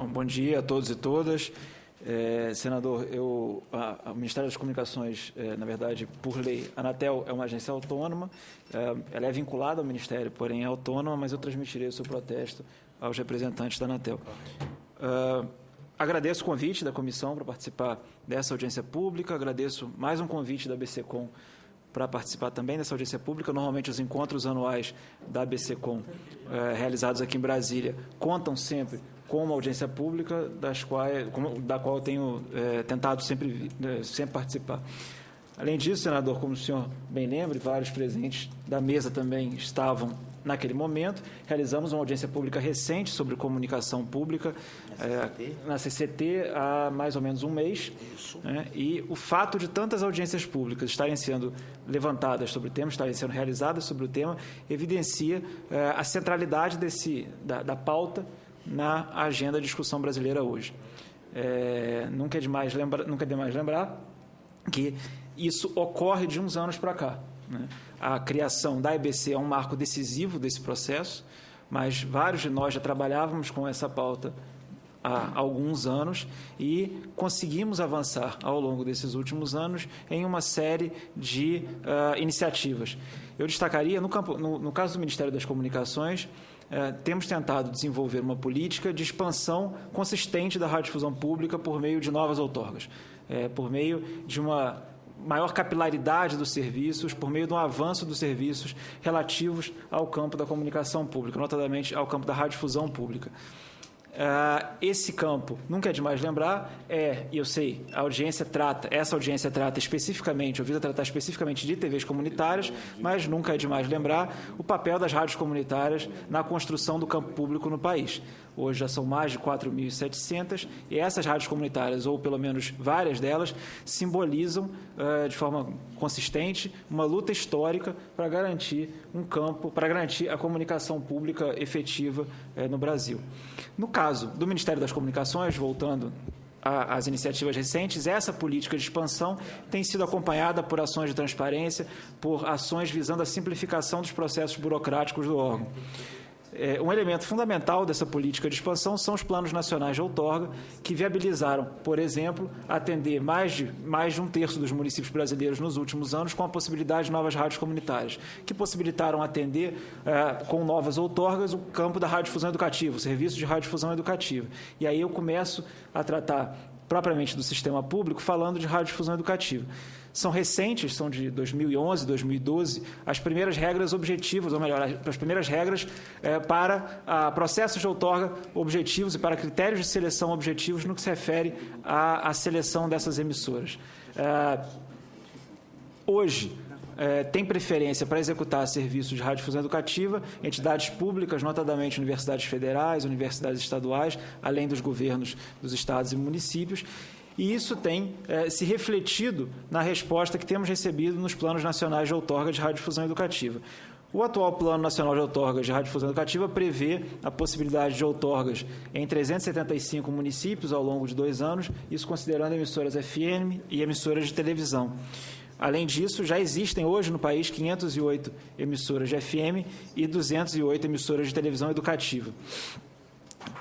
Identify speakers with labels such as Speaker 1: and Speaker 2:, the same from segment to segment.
Speaker 1: Bom dia a todos e todas. Senador, o Ministério das Comunicações, na verdade, por lei, a Anatel é uma agência autônoma, ela é vinculada ao Ministério, porém é autônoma, mas eu transmitirei o seu protesto aos representantes da Anatel. Agradeço o convite da comissão para participar dessa audiência pública, agradeço mais um convite da ABSECOM para participar também dessa audiência pública. Normalmente, os encontros anuais da ABSECOM, realizados aqui em Brasília, contam sempre com uma audiência pública, da qual eu tenho tentado sempre participar. Além disso, senador, como o senhor bem lembra, vários presentes da mesa também estavam naquele momento. Realizamos uma audiência pública recente sobre comunicação pública na CCT há mais ou menos um mês. E o fato de tantas audiências públicas estarem sendo levantadas sobre o tema, estarem sendo realizadas sobre o tema, evidencia a centralidade da pauta na agenda de discussão brasileira hoje. Nunca é demais lembrar que isso ocorre de uns anos para cá, né? A criação da EBC é um marco decisivo desse processo, mas vários de nós já trabalhávamos com essa pauta há alguns anos e conseguimos avançar ao longo desses últimos anos em uma série de iniciativas. Eu destacaria, no caso do Ministério das Comunicações, temos tentado desenvolver uma política de expansão consistente da radiodifusão pública por meio de novas outorgas, por meio de uma maior capilaridade dos serviços, por meio de um avanço dos serviços relativos ao campo da comunicação pública, notadamente ao campo da radiodifusão pública. Esse campo, nunca é demais lembrar, e eu sei, essa audiência trata especificamente, ouvida tratar especificamente de TVs comunitárias, mas nunca é demais lembrar o papel das rádios comunitárias na construção do campo público no país. Hoje já são mais de 4.700 e essas rádios comunitárias, ou pelo menos várias delas, simbolizam de forma consistente uma luta histórica para garantir a comunicação pública efetiva no Brasil. No caso do Ministério das Comunicações, voltando às iniciativas recentes, essa política de expansão tem sido acompanhada por ações de transparência, por ações visando a simplificação dos processos burocráticos do órgão. Um elemento fundamental dessa política de expansão são os planos nacionais de outorga, que viabilizaram, por exemplo, atender mais de um terço dos municípios brasileiros nos últimos anos com a possibilidade de novas rádios comunitárias, que possibilitaram atender com novas outorgas o campo da radiodifusão educativa, o serviço de radiodifusão educativa. E aí eu começo a tratar propriamente do sistema público, falando de radiodifusão educativa. São recentes, são de 2011, 2012, as primeiras regras objetivas, ou melhor, as primeiras regras para processos de outorga objetivos e para critérios de seleção objetivos no que se refere à seleção dessas emissoras. Hoje, tem preferência para executar serviços de radiodifusão educativa, entidades públicas, notadamente universidades federais, universidades estaduais, além dos governos dos estados e municípios, e isso tem se refletido na resposta que temos recebido nos planos nacionais de outorga de radiodifusão educativa. O atual Plano Nacional de Outorgas de Radiodifusão Educativa prevê a possibilidade de outorgas em 375 municípios ao longo de 2 anos, isso considerando emissoras FM e emissoras de televisão. Além disso, já existem hoje no país 508 emissoras de FM e 208 emissoras de televisão educativa.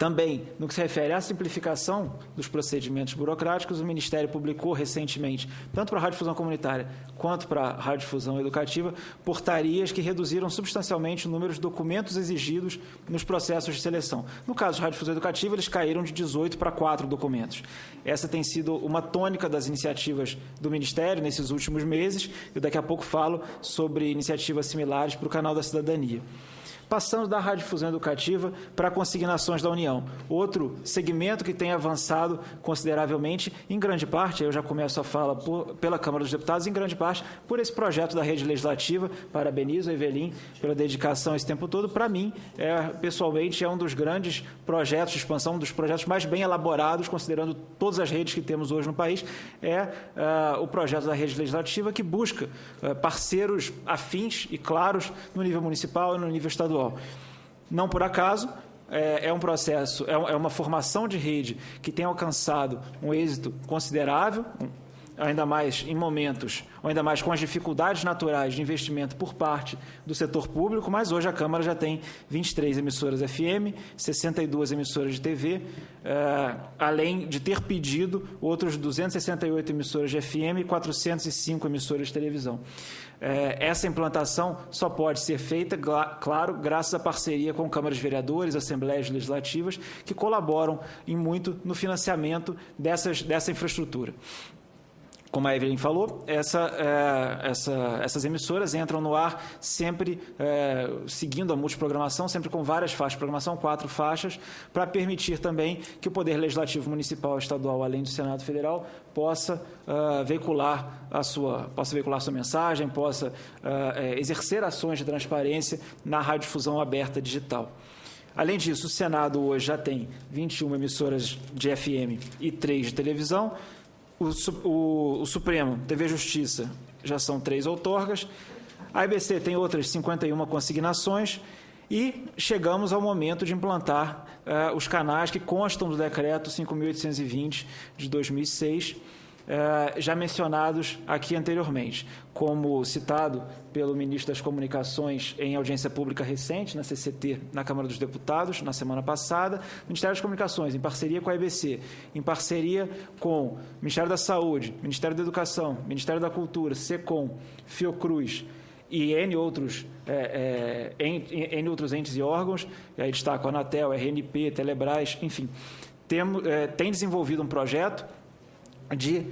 Speaker 1: Também, no que se refere à simplificação dos procedimentos burocráticos, o Ministério publicou recentemente, tanto para a radiodifusão comunitária quanto para a radiodifusão educativa, portarias que reduziram substancialmente o número de documentos exigidos nos processos de seleção. No caso da radiodifusão educativa, eles caíram de 18 para 4 documentos. Essa tem sido uma tônica das iniciativas do Ministério nesses últimos meses. Eu daqui a pouco falo sobre iniciativas similares para o Canal da Cidadania. Passando da radiodifusão educativa para consignações da União. Outro segmento que tem avançado consideravelmente, em grande parte, eu já começo a fala pela Câmara dos Deputados, em grande parte por esse projeto da Rede Legislativa. Parabenizo a Evelyn pela dedicação esse tempo todo. Para mim, pessoalmente, é um dos grandes projetos de expansão, um dos projetos mais bem elaborados, considerando todas as redes que temos hoje no país, o projeto da Rede Legislativa, que busca parceiros afins e claros no nível municipal e no nível estadual. Não por acaso, é um processo, é uma formação de rede que tem alcançado um êxito considerável, ainda mais em momentos, ou ainda mais com as dificuldades naturais de investimento por parte do setor público, mas hoje a Câmara já tem 23 emissoras FM, 62 emissoras de TV, além de ter pedido outros 268 emissoras de FM e 405 emissoras de televisão. Essa implantação só pode ser feita, claro, graças à parceria com câmaras de vereadores, assembleias legislativas, que colaboram em muito no financiamento dessa infraestrutura. Como a Evelyn falou, essas emissoras entram no ar sempre seguindo a multiprogramação, sempre com várias faixas de programação, 4 faixas, para permitir também que o Poder Legislativo Municipal e Estadual, além do Senado Federal, possa veicular sua mensagem, possa exercer ações de transparência na radiodifusão aberta digital. Além disso, o Senado hoje já tem 21 emissoras de FM e 3 de televisão. O Supremo, TV Justiça, já são 3 outorgas. A EBC tem outras 51 consignações. E chegamos ao momento de implantar os canais que constam do Decreto 5.820 de 2006, já mencionados aqui anteriormente, como citado pelo ministro das Comunicações em audiência pública recente, na CCT, na Câmara dos Deputados, na semana passada, o Ministério das Comunicações, em parceria com a EBC, em parceria com o Ministério da Saúde, Ministério da Educação, Ministério da Cultura, SECOM, Fiocruz e N outros entes e órgãos, aí destaco a Anatel, RNP, Telebrás, enfim, tem desenvolvido um projeto de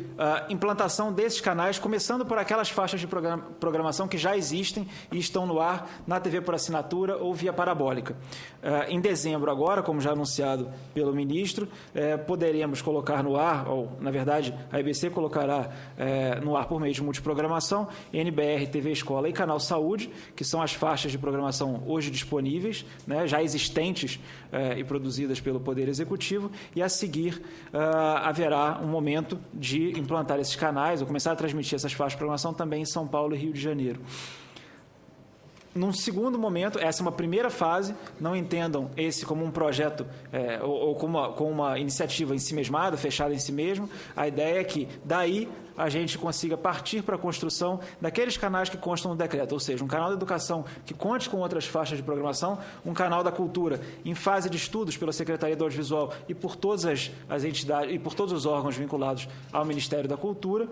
Speaker 1: implantação desses canais, começando por aquelas faixas de programação que já existem e estão no ar na TV por assinatura ou via parabólica. Em dezembro agora, como já anunciado pelo ministro, poderemos colocar no ar, ou na verdade a EBC colocará no ar por meio de multiprogramação, NBR, TV Escola e Canal Saúde, que são as faixas de programação hoje disponíveis, né, já existentes e produzidas pelo Poder Executivo, e a seguir haverá um momento de implantar esses canais, ou começar a transmitir essas faixas de programação também em São Paulo e Rio de Janeiro. Num segundo momento, essa é uma primeira fase, não entendam esse como um projeto ou como uma iniciativa em si mesmada, fechada em si mesmo. A ideia é que, daí, a gente consiga partir para a construção daqueles canais que constam no decreto, ou seja, um canal da educação que conte com outras faixas de programação, um canal da cultura em fase de estudos pela Secretaria do Audiovisual e por todas as entidades e por todos os órgãos vinculados ao Ministério da Cultura,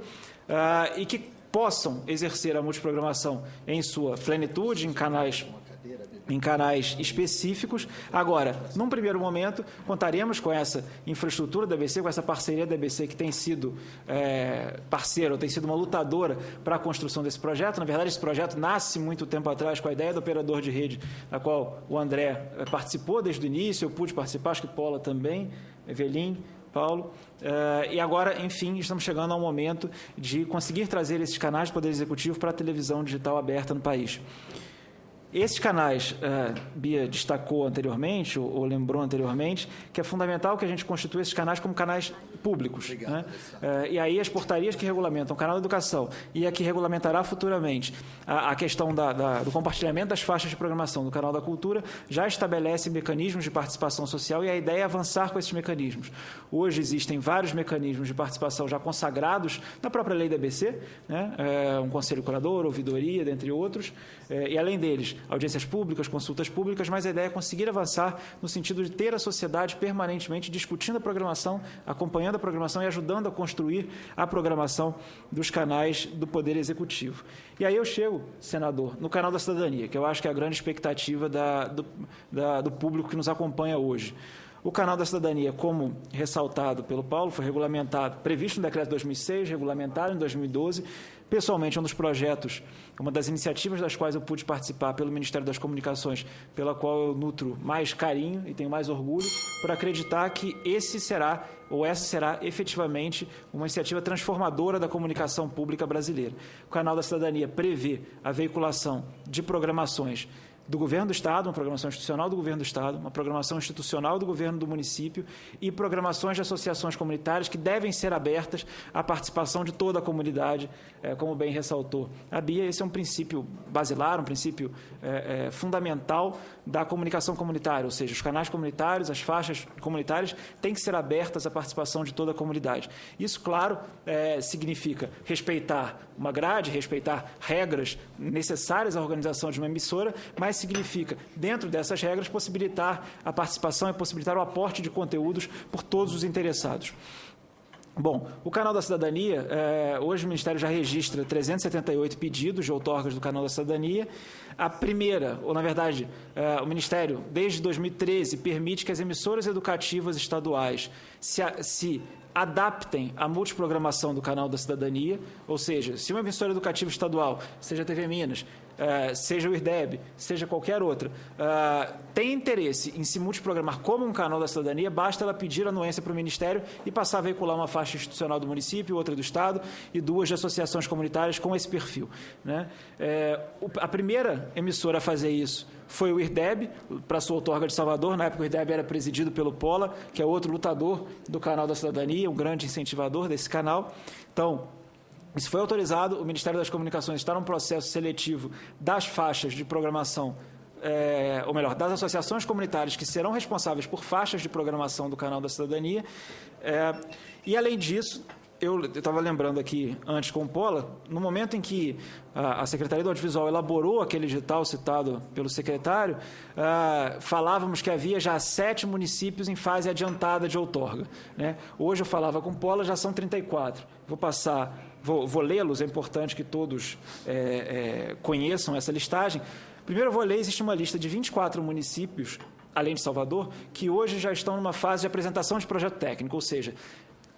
Speaker 1: e que possam exercer a multiprogramação em sua plenitude, em canais específicos. Agora, num primeiro momento, contaremos com essa infraestrutura da ABC, com essa parceria da ABC que tem sido parceira, ou tem sido uma lutadora para a construção desse projeto. Na verdade, esse projeto nasce muito tempo atrás com a ideia do operador de rede, da qual o André participou desde o início, eu pude participar, acho que Paula também, Evelyn, Paulo, e agora, enfim, estamos chegando ao momento de conseguir trazer esses canais do Poder Executivo para a televisão digital aberta no país. Esses canais, Bia destacou anteriormente, ou lembrou anteriormente, que é fundamental que a gente constitua esses canais como canais públicos. Obrigado, né? E aí as portarias que regulamentam o canal da educação e a que regulamentará futuramente a questão do compartilhamento das faixas de programação do canal da cultura já estabelece mecanismos de participação social, e a ideia é avançar com esses mecanismos. Hoje existem vários mecanismos de participação já consagrados na própria lei da ABC, né? Um conselho curador, ouvidoria, dentre outros, e além deles, audiências públicas, consultas públicas, mas a ideia é conseguir avançar no sentido de ter a sociedade permanentemente discutindo a programação, acompanhando a programação e ajudando a construir a programação dos canais do Poder Executivo. E aí eu chego, senador, no canal da cidadania, que eu acho que é a grande expectativa do público que nos acompanha hoje. O canal da cidadania, como ressaltado pelo Paulo, foi regulamentado, previsto no decreto de 2006, regulamentado em 2012, pessoalmente, um dos projetos, uma das iniciativas das quais eu pude participar pelo Ministério das Comunicações, pela qual eu nutro mais carinho e tenho mais orgulho, por acreditar que essa será efetivamente uma iniciativa transformadora da comunicação pública brasileira. O canal da cidadania prevê a veiculação de programações do Governo do Estado, uma programação institucional do Governo do Estado, uma programação institucional do Governo do município e programações de associações comunitárias que devem ser abertas à participação de toda a comunidade, como bem ressaltou a Bia. Esse é um princípio basilar, um princípio fundamental da comunicação comunitária, ou seja, os canais comunitários, as faixas comunitárias têm que ser abertas à participação de toda a comunidade. Isso, claro, significa respeitar uma grade, respeitar regras necessárias à organização de uma emissora, mas significa, dentro dessas regras, possibilitar a participação e possibilitar o aporte de conteúdos por todos os interessados. Bom, o Canal da Cidadania, hoje o Ministério já registra 378 pedidos de outorgas do Canal da Cidadania. A primeira, ou na verdade, o Ministério, desde 2013, permite que as emissoras educativas estaduais se adaptem à multiprogramação do Canal da Cidadania, ou seja, se uma emissora educativa estadual, seja a TV Minas, seja o IRDEB, seja qualquer outra, tem interesse em se multiprogramar como um Canal da Cidadania, basta ela pedir anuência para o Ministério e passar a veicular uma faixa institucional do município, outra do Estado e 2 de associações comunitárias com esse perfil, né? A primeira emissora a fazer isso foi o IRDEB, para a sua outorga de Salvador. Na época o IRDEB era presidido pelo Pola, que é outro lutador do Canal da Cidadania, um grande incentivador desse canal. Então, isso foi autorizado, o Ministério das Comunicações está num processo seletivo das faixas de programação, ou melhor, das associações comunitárias que serão responsáveis por faixas de programação do Canal da Cidadania. E, além disso, eu estava lembrando aqui antes com o Pola, no momento em que a Secretaria do Audiovisual elaborou aquele edital citado pelo secretário, falávamos que havia já 7 municípios em fase adiantada de outorga, né? Hoje eu falava com o Pola, já são 34. Vou lê-los, é importante que todos conheçam essa listagem. Primeiro eu vou ler, existe uma lista de 24 municípios, além de Salvador, que hoje já estão numa fase de apresentação de projeto técnico, ou seja,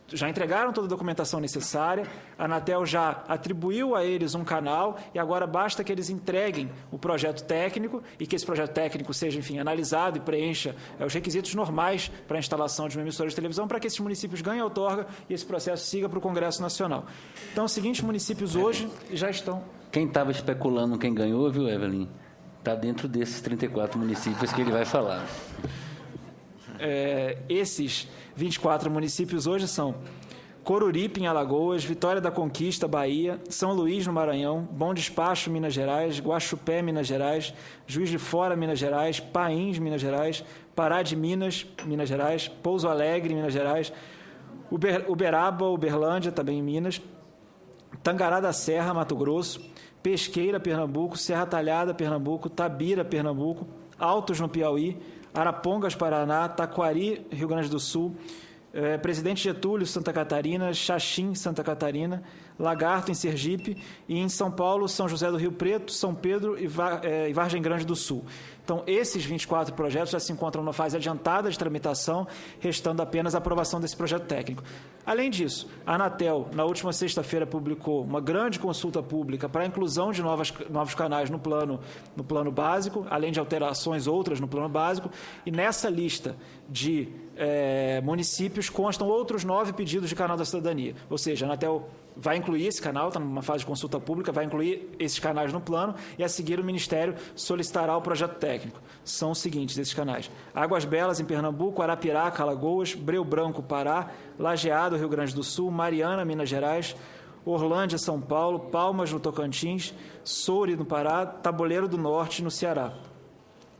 Speaker 1: já entregaram toda a documentação necessária, a Anatel já atribuiu a eles um canal e agora basta que eles entreguem o projeto técnico e que esse projeto técnico seja, enfim, analisado e preencha os requisitos normais para a instalação de uma emissora de televisão para que esses municípios ganhem a outorga e esse processo siga para o Congresso Nacional. Então, os seguintes municípios hoje já estão...
Speaker 2: Quem estava especulando quem ganhou, viu, Evelyn? Está dentro desses 34 municípios que ele vai falar.
Speaker 1: Esses 24 municípios hoje são Coruripe, em Alagoas, Vitória da Conquista, Bahia, São Luís, no Maranhão, Bom Despacho, Minas Gerais, Guaxupé, Minas Gerais, Juiz de Fora, Minas Gerais, Pains, Minas Gerais, Pará de Minas, Minas Gerais, Pouso Alegre, Minas Gerais, Uberaba, Uberlândia, também em Minas, Tangará da Serra, Mato Grosso, Pesqueira, Pernambuco, Serra Talhada, Pernambuco, Tabira, Pernambuco, Altos, no Piauí, Arapongas, Paraná, Taquari, Rio Grande do Sul, Presidente Getúlio, Santa Catarina, Xaxim, Santa Catarina, Lagarto, em Sergipe, e em São Paulo, São José do Rio Preto, São Pedro e Vargem Grande do Sul. Então, esses 24 projetos já se encontram numa fase adiantada de tramitação, restando apenas a aprovação desse projeto técnico. Além disso, a Anatel, na última sexta-feira, publicou uma grande consulta pública para a inclusão de novos canais no plano básico, além de alterações outras no plano básico, e nessa lista de municípios constam outros 9 pedidos de canal da cidadania. Ou seja, a Anatel vai incluir esse canal, está numa fase de consulta pública, vai incluir esses canais no plano e, a seguir, o Ministério solicitará o projeto técnico. São os seguintes, esses canais: Águas Belas, em Pernambuco, Arapiraca, Alagoas, Breu Branco, Pará, Lajeado, Rio Grande do Sul, Mariana, Minas Gerais, Orlândia, São Paulo, Palmas, no Tocantins, Soure, no Pará, Taboleiro do Norte, no Ceará.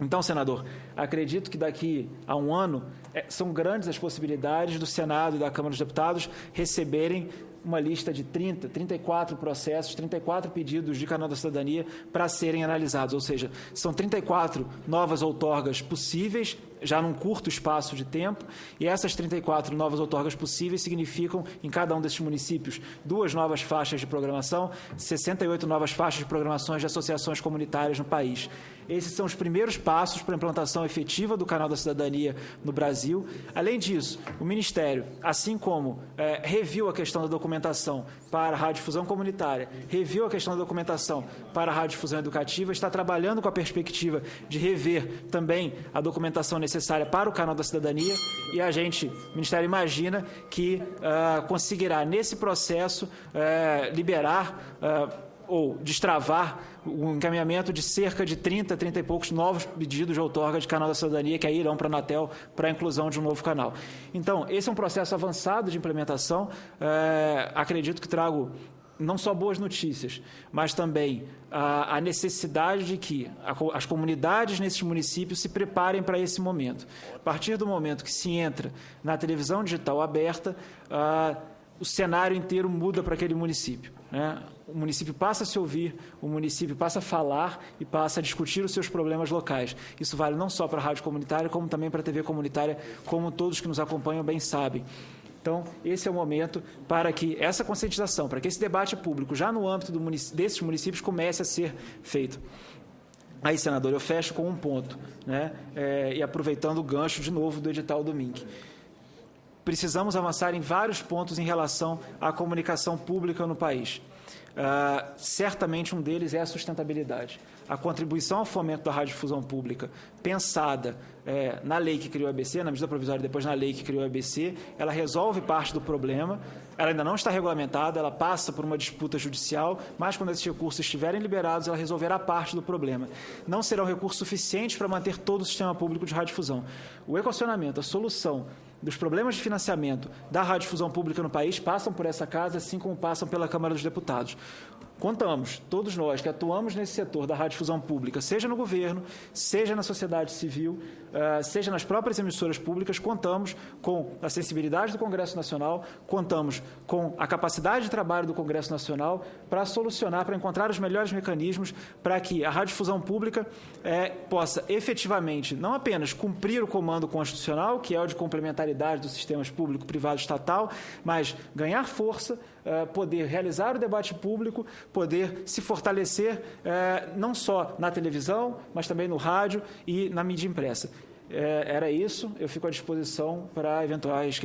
Speaker 1: Então, senador, acredito que daqui a um ano são grandes as possibilidades do Senado e da Câmara dos Deputados receberem uma lista de 34 processos, 34 pedidos de canal da cidadania para serem analisados, ou seja, são 34 novas outorgas possíveis, já num curto espaço de tempo, e essas 34 novas outorgas possíveis significam, em cada um desses municípios, 2 novas faixas de programação, 68 novas faixas de programações de associações comunitárias no país. Esses são os primeiros passos para a implantação efetiva do canal da cidadania no Brasil. Além disso, o Ministério, assim como reviu a questão da documentação para a radiodifusão comunitária, reviu a questão da documentação para a radiodifusão educativa, está trabalhando com a perspectiva de rever também a documentação necessária para o canal da cidadania, e o Ministério imagina que conseguirá, nesse processo, liberar ou destravar o encaminhamento de cerca de 30 e poucos novos pedidos de outorga de canal da cidadania que aí irão para a Anatel para a inclusão de um novo canal. Então, esse é um processo avançado de implementação. Acredito que trago não só boas notícias, mas também a necessidade de que as comunidades nesses municípios se preparem para esse momento. A partir do momento que se entra na televisão digital aberta, o cenário inteiro muda para aquele município, né? O município passa a se ouvir, o município passa a falar e passa a discutir os seus problemas locais. Isso vale não só para a rádio comunitária, como também para a TV comunitária, como todos que nos acompanham bem sabem. Então, esse é o momento para que essa conscientização, para que esse debate público, já no âmbito desses municípios, comece a ser feito. Aí, senador, eu fecho com um ponto, né? E aproveitando o gancho de novo do edital do MINC. Precisamos avançar em vários pontos em relação à comunicação pública no país. Certamente um deles é a sustentabilidade. A contribuição ao fomento da radiodifusão pública, pensada na lei que criou a ABC, na medida provisória e depois na lei que criou a ABC, ela resolve parte do problema, ela ainda não está regulamentada, ela passa por uma disputa judicial, mas quando esses recursos estiverem liberados, ela resolverá parte do problema. Não serão recursos suficientes para manter todo o sistema público de radiodifusão. O equacionamento, a solução dos problemas de financiamento da radiodifusão pública no país passam por essa casa, assim como passam pela Câmara dos Deputados. Contamos, todos nós que atuamos nesse setor da radiodifusão pública, seja no governo, seja na sociedade civil, seja nas próprias emissoras públicas, contamos com a sensibilidade do Congresso Nacional, contamos com a capacidade de trabalho do Congresso Nacional para solucionar, para encontrar os melhores mecanismos para que a radiodifusão pública possa efetivamente não apenas cumprir o comando constitucional, que é o de complementaridade dos sistemas público, privado e estatal, mas ganhar força, poder realizar o debate público, poder se fortalecer não só na televisão, mas também no rádio e na mídia impressa. Era isso, eu fico à disposição para eventuais